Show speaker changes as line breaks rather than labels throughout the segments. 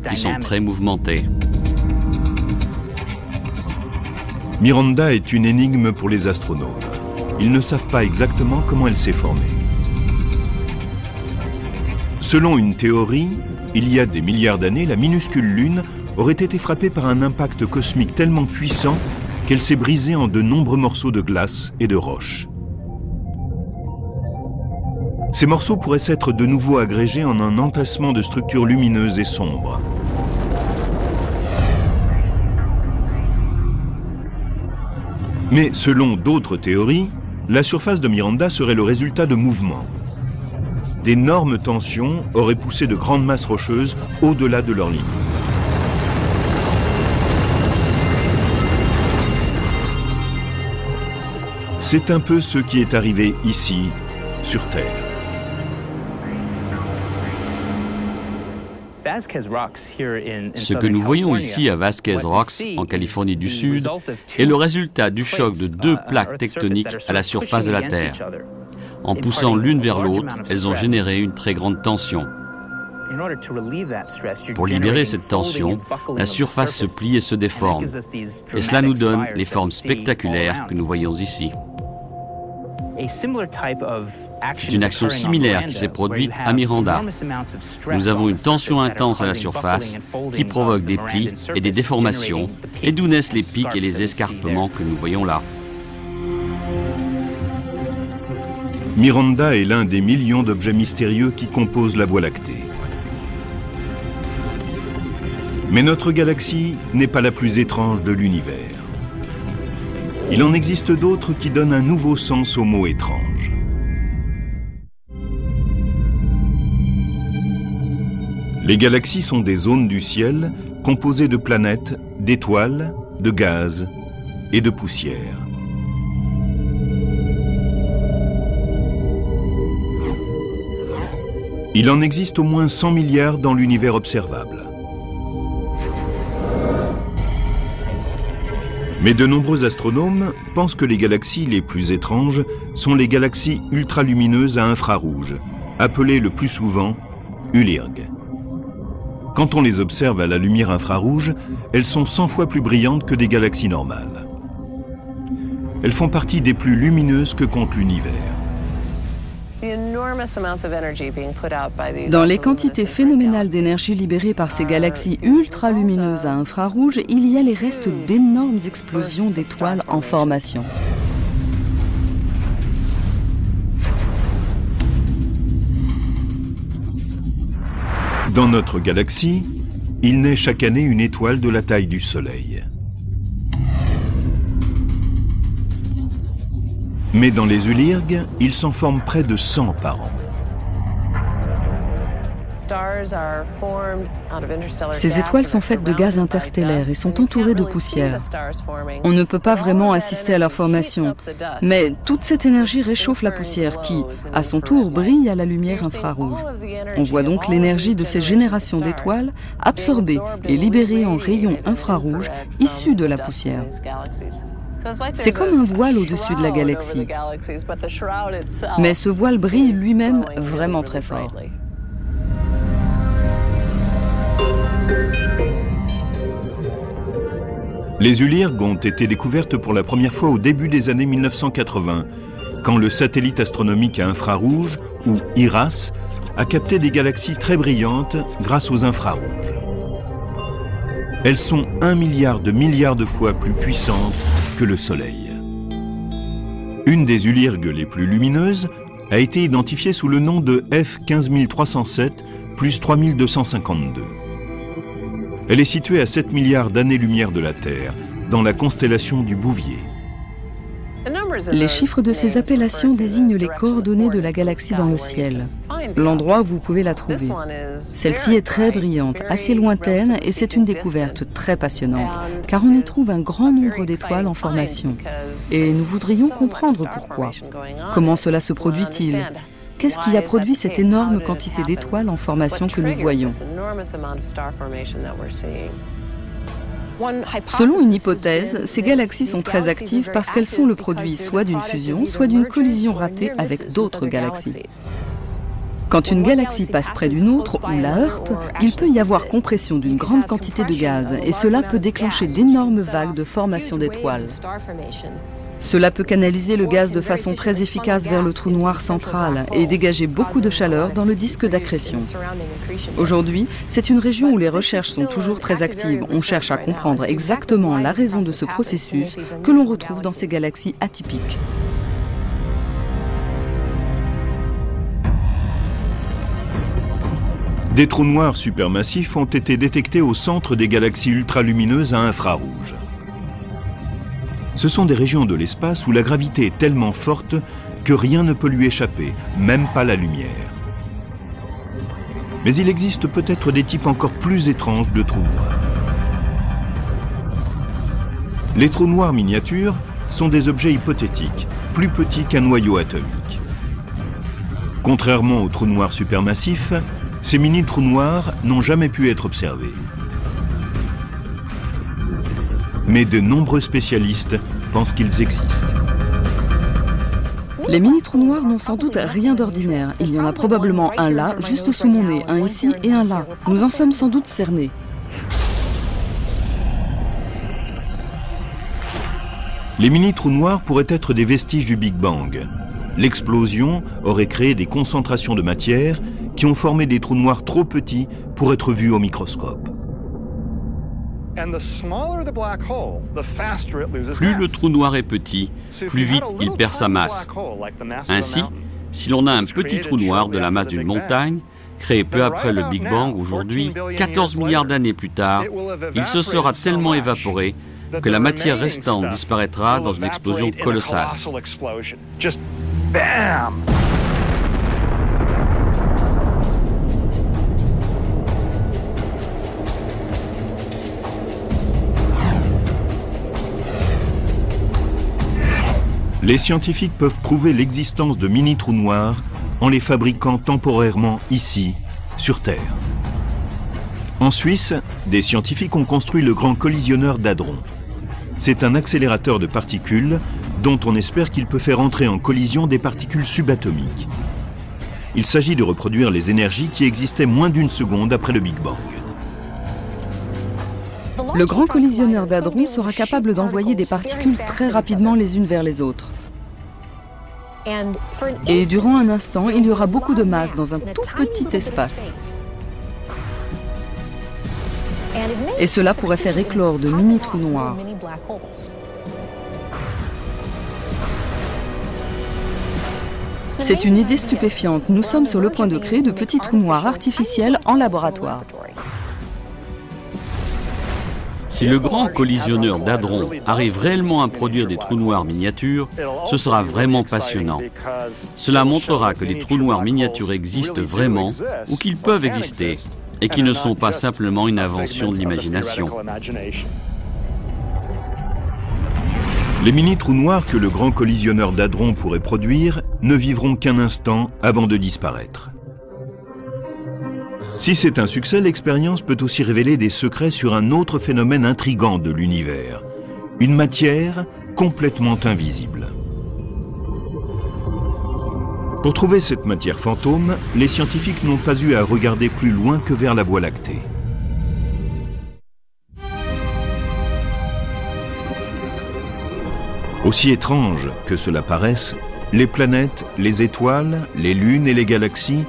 qui sont très mouvementées.
Miranda est une énigme pour les astronomes. Ils ne savent pas exactement comment elle s'est formée. Selon une théorie, il y a des milliards d'années, la minuscule Lune aurait été frappée par un impact cosmique tellement puissant qu'elle s'est brisée en de nombreux morceaux de glace et de roches. Ces morceaux pourraient s'être de nouveau agrégés en un entassement de structures lumineuses et sombres. Mais selon d'autres théories, la surface de Miranda serait le résultat de mouvements. D'énormes tensions auraient poussé de grandes masses rocheuses au-delà de leur limite. C'est un peu ce qui est arrivé ici, sur Terre.
Ce que nous voyons ici à Vasquez Rocks, en Californie du Sud, est le résultat du choc de deux plaques tectoniques à la surface de la Terre. En poussant l'une vers l'autre, elles ont généré une très grande tension. Pour libérer cette tension, la surface se plie et se déforme. Et cela nous donne les formes spectaculaires que nous voyons ici. C'est une action similaire qui s'est produite à Miranda. Nous avons une tension intense à la surface qui provoque des plis et des déformations, et d'où naissent les pics et les escarpements que nous voyons là.
Miranda est l'un des millions d'objets mystérieux qui composent la Voie lactée. Mais notre galaxie n'est pas la plus étrange de l'univers. Il en existe d'autres qui donnent un nouveau sens au mot étrange. Les galaxies sont des zones du ciel composées de planètes, d'étoiles, de gaz et de poussière. Il en existe au moins 100 milliards dans l'univers observable. Mais de nombreux astronomes pensent que les galaxies les plus étranges sont les galaxies ultralumineuses à infrarouge, appelées le plus souvent ULIRG. Quand on les observe à la lumière infrarouge, elles sont 100 fois plus brillantes que des galaxies normales. Elles font partie des plus lumineuses que compte l'univers.
Dans les quantités phénoménales d'énergie libérées par ces galaxies ultra-lumineuses à infrarouge, il y a les restes d'énormes explosions d'étoiles en formation.
Dans notre galaxie, il naît chaque année une étoile de la taille du Soleil. Mais dans les ULIRG, il s'en forme près de 100 par an.
Ces étoiles sont faites de gaz interstellaires et sont entourées de poussière. On ne peut pas vraiment assister à leur formation, mais toute cette énergie réchauffe la poussière qui, à son tour, brille à la lumière infrarouge. On voit donc l'énergie de ces générations d'étoiles absorbée et libérée en rayons infrarouges issus de la poussière. C'est comme un voile au-dessus de la galaxie. Mais ce voile brille lui-même vraiment très fort.
Les ULIRG ont été découvertes pour la première fois au début des années 1980, quand le satellite astronomique à infrarouge, ou IRAS, a capté des galaxies très brillantes grâce aux infrarouges. Elles sont 1 milliard de fois plus puissantes que le Soleil. Une des ULIRG les plus lumineuses a été identifiée sous le nom de F15307 plus 3252. Elle est située à 7 milliards d'années-lumière de la Terre, dans la constellation du Bouvier.
Les chiffres de ces appellations désignent les coordonnées de la galaxie dans le ciel, l'endroit où vous pouvez la trouver. Celle-ci est très brillante, assez lointaine, et c'est une découverte très passionnante, car on y trouve un grand nombre d'étoiles en formation. Et nous voudrions comprendre pourquoi. Comment cela se produit-il ? Qu'est-ce qui a produit cette énorme quantité d'étoiles en formation que nous voyons ? Selon une hypothèse, ces galaxies sont très actives parce qu'elles sont le produit soit d'une fusion, soit d'une collision ratée avec d'autres galaxies. Quand une galaxie passe près d'une autre ou la heurte, il peut y avoir compression d'une grande quantité de gaz et cela peut déclencher d'énormes vagues de formation d'étoiles. Cela peut canaliser le gaz de façon très efficace vers le trou noir central et dégager beaucoup de chaleur dans le disque d'accrétion. Aujourd'hui, c'est une région où les recherches sont toujours très actives. On cherche à comprendre exactement la raison de ce processus que l'on retrouve dans ces galaxies atypiques.
Des trous noirs supermassifs ont été détectés au centre des galaxies ultralumineuses à infrarouge. Ce sont des régions de l'espace où la gravité est tellement forte que rien ne peut lui échapper, même pas la lumière. Mais il existe peut-être des types encore plus étranges de trous noirs. Les trous noirs miniatures sont des objets hypothétiques, plus petits qu'un noyau atomique. Contrairement aux trous noirs supermassifs, ces mini-trous noirs n'ont jamais pu être observés. Mais de nombreux spécialistes pensent qu'ils existent.
Les mini-trous noirs n'ont sans doute rien d'ordinaire. Il y en a probablement un là, juste sous mon nez, un ici et un là. Nous en sommes sans doute cernés.
Les mini-trous noirs pourraient être des vestiges du Big Bang. L'explosion aurait créé des concentrations de matière qui ont formé des trous noirs trop petits pour être vus au microscope.
Plus le trou noir est petit, plus vite il perd sa masse. Ainsi, si l'on a un petit trou noir de la masse d'une montagne, créé peu après le Big Bang aujourd'hui, 14 milliards d'années plus tard, il se sera tellement évaporé que la matière restante disparaîtra dans une explosion colossale.
Les scientifiques peuvent prouver l'existence de mini-trous noirs en les fabriquant temporairement ici, sur Terre. En Suisse, des scientifiques ont construit le Grand Collisionneur d'Hadron. C'est un accélérateur de particules dont on espère qu'il peut faire entrer en collision des particules subatomiques. Il s'agit de reproduire les énergies qui existaient moins d'une seconde après le Big Bang.
Le Grand Collisionneur d'Hadron sera capable d'envoyer des particules très rapidement les unes vers les autres. Et durant un instant, il y aura beaucoup de masse dans un tout petit espace. Et cela pourrait faire éclore de mini-trous noirs. C'est une idée stupéfiante. Nous sommes sur le point de créer de petits trous noirs artificiels en laboratoire.
Si le Grand Collisionneur d'Hadron arrive réellement à produire des trous noirs miniatures, ce sera vraiment passionnant. Cela montrera que les trous noirs miniatures existent vraiment ou qu'ils peuvent exister et qu'ils ne sont pas simplement une invention de l'imagination.
Les mini-trous noirs que le Grand Collisionneur d'Hadron pourrait produire ne vivront qu'un instant avant de disparaître. Si c'est un succès, l'expérience peut aussi révéler des secrets sur un autre phénomène intrigant de l'univers, une matière complètement invisible. Pour trouver cette matière fantôme, les scientifiques n'ont pas eu à regarder plus loin que vers la Voie lactée. Aussi étrange que cela paraisse, les planètes, les étoiles, les lunes et les galaxies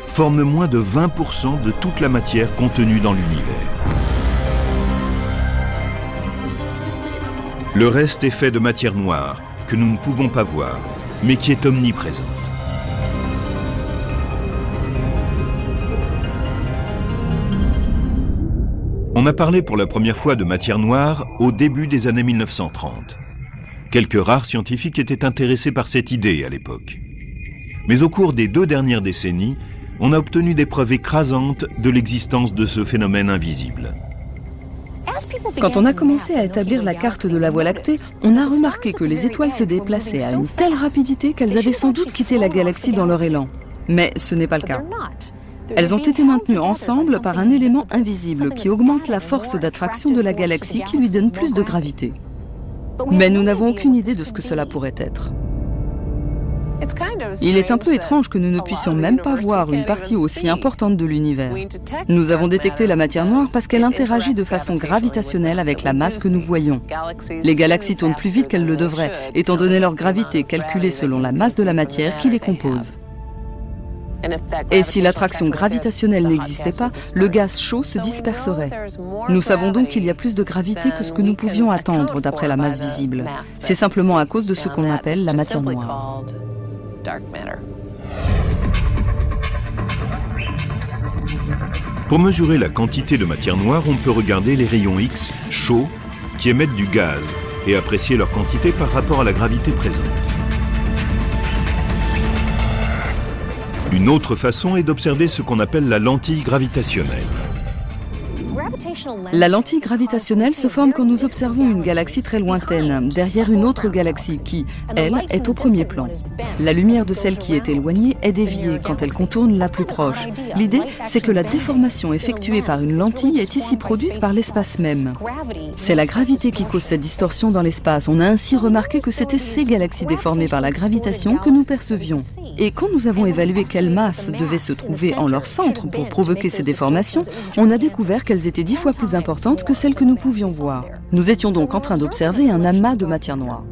forment moins de 20% de toute la matière contenue dans l'univers. Le reste est fait de matière noire, que nous ne pouvons pas voir, mais qui est omniprésente. On a parlé pour la première fois de matière noire au début des années 1930. Quelques rares scientifiques étaient intéressés par cette idée à l'époque. Mais au cours des 2 dernières décennies, on a obtenu des preuves écrasantes de l'existence de ce phénomène invisible.
Quand on a commencé à établir la carte de la Voie lactée, on a remarqué que les étoiles se déplaçaient à une telle rapidité qu'elles avaient sans doute quitté la galaxie dans leur élan. Mais ce n'est pas le cas. Elles ont été maintenues ensemble par un élément invisible qui augmente la force d'attraction de la galaxie qui lui donne plus de gravité. Mais nous n'avons aucune idée de ce que cela pourrait être. Il est un peu étrange que nous ne puissions même pas voir une partie aussi importante de l'univers. Nous avons détecté la matière noire parce qu'elle interagit de façon gravitationnelle avec la masse que nous voyons. Les galaxies tournent plus vite qu'elles le devraient, étant donné leur gravité calculée selon la masse de la matière qui les compose. Et si l'attraction gravitationnelle n'existait pas, le gaz chaud se disperserait. Nous savons donc qu'il y a plus de gravité que ce que nous pouvions attendre d'après la masse visible. C'est simplement à cause de ce qu'on appelle la matière noire.
Pour mesurer la quantité de matière noire, on peut regarder les rayons X chauds qui émettent du gaz et apprécier leur quantité par rapport à la gravité présente. Une autre façon est d'observer ce qu'on appelle la lentille gravitationnelle.
La lentille gravitationnelle se forme quand nous observons une galaxie très lointaine, derrière une autre galaxie qui, elle, est au premier plan. La lumière de celle qui est éloignée est déviée quand elle contourne la plus proche. L'idée, c'est que la déformation effectuée par une lentille est ici produite par l'espace même. C'est la gravité qui cause cette distorsion dans l'espace. On a ainsi remarqué que c'était ces galaxies déformées par la gravitation que nous percevions. Et quand nous avons évalué quelle masse devait se trouver en leur centre pour provoquer ces déformations, on a découvert qu'elles étaient 10 fois plus importantes que celles que nous pouvions voir. Nous étions donc en train d'observer un amas de matière noire.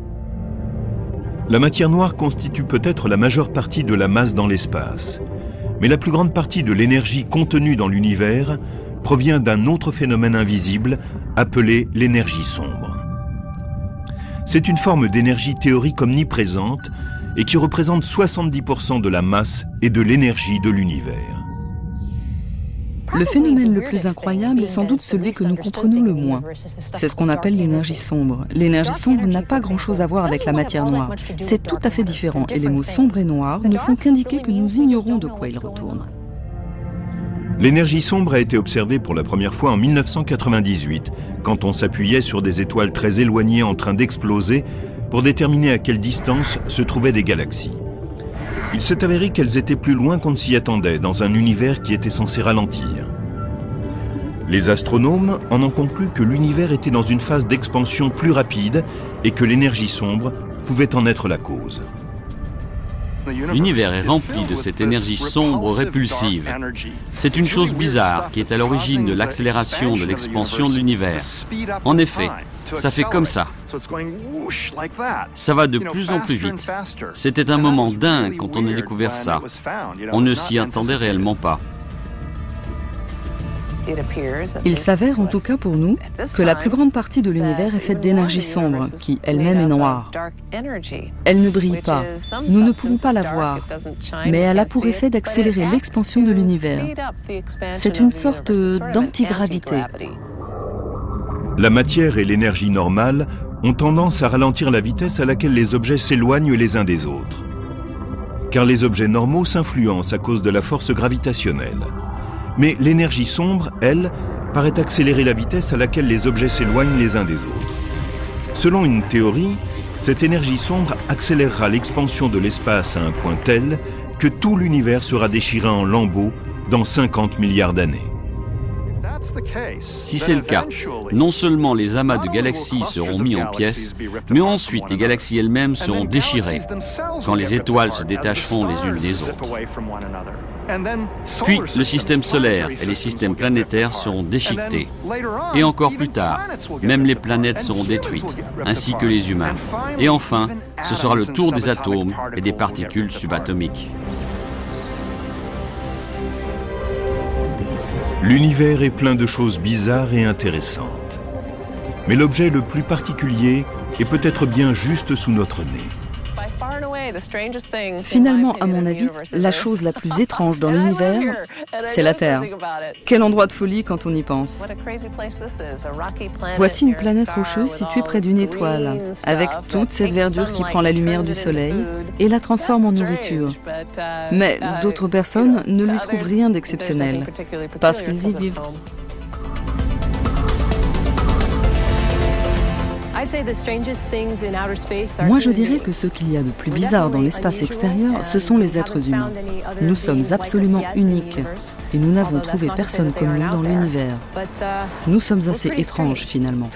La matière noire constitue peut-être la majeure partie de la masse dans l'espace. Mais la plus grande partie de l'énergie contenue dans l'univers provient d'un autre phénomène invisible appelé l'énergie sombre. C'est une forme d'énergie théorique omniprésente et qui représente 70% de la masse et de l'énergie de l'univers.
Le phénomène le plus incroyable est sans doute celui que nous comprenons le moins. C'est ce qu'on appelle l'énergie sombre. L'énergie sombre n'a pas grand-chose à voir avec la matière noire. C'est tout à fait différent et les mots sombre et noir ne font qu'indiquer que nous ignorons de quoi ils retournent.
L'énergie sombre a été observée pour la première fois en 1998, quand on s'appuyait sur des étoiles très éloignées en train d'exploser pour déterminer à quelle distance se trouvaient des galaxies. Il s'est avéré qu'elles étaient plus loin qu'on ne s'y attendait, dans un univers qui était censé ralentir. Les astronomes en ont conclu que l'univers était dans une phase d'expansion plus rapide et que l'énergie sombre pouvait en être la cause.
L'univers est rempli de cette énergie sombre répulsive. C'est une chose bizarre qui est à l'origine de l'accélération de l'expansion de l'univers. En effet, ça fait comme ça. Ça va de plus en plus vite. C'était un moment dingue quand on a découvert ça. On ne s'y attendait réellement pas.
Il s'avère, en tout cas pour nous, que la plus grande partie de l'univers est faite d'énergie sombre, qui elle-même est noire. Elle ne brille pas, nous ne pouvons pas la voir, mais elle a pour effet d'accélérer l'expansion de l'univers. C'est une sorte d'antigravité.
La matière et l'énergie normale ont tendance à ralentir la vitesse à laquelle les objets s'éloignent les uns des autres. Car les objets normaux s'influencent à cause de la force gravitationnelle. Mais l'énergie sombre, elle, paraît accélérer la vitesse à laquelle les objets s'éloignent les uns des autres. Selon une théorie, cette énergie sombre accélérera l'expansion de l'espace à un point tel que tout l'univers sera déchiré en lambeaux dans 50 milliards d'années.
Si c'est le cas, non seulement les amas de galaxies seront mis en pièces, mais ensuite les galaxies elles-mêmes seront déchirées, quand les étoiles se détacheront les unes des autres. Puis le système solaire et les systèmes planétaires seront déchiquetés. Et encore plus tard, même les planètes seront détruites, ainsi que les humains. Et enfin, ce sera le tour des atomes et des particules subatomiques.
L'univers est plein de choses bizarres et intéressantes. Mais l'objet le plus particulier est peut-être bien juste sous notre nez.
Finalement, à mon avis, la chose la plus étrange dans l'univers, c'est la Terre. Quel endroit de folie quand on y pense. Voici une planète rocheuse située près d'une étoile, avec toute cette verdure qui prend la lumière du soleil et la transforme en nourriture. Mais d'autres personnes ne lui trouvent rien d'exceptionnel, parce qu'ils y vivent. Moi, je dirais que ce qu'il y a de plus bizarre dans l'espace extérieur, ce sont les êtres humains. Nous sommes absolument uniques et nous n'avons trouvé personne comme nous dans l'univers. Nous sommes assez étranges, finalement.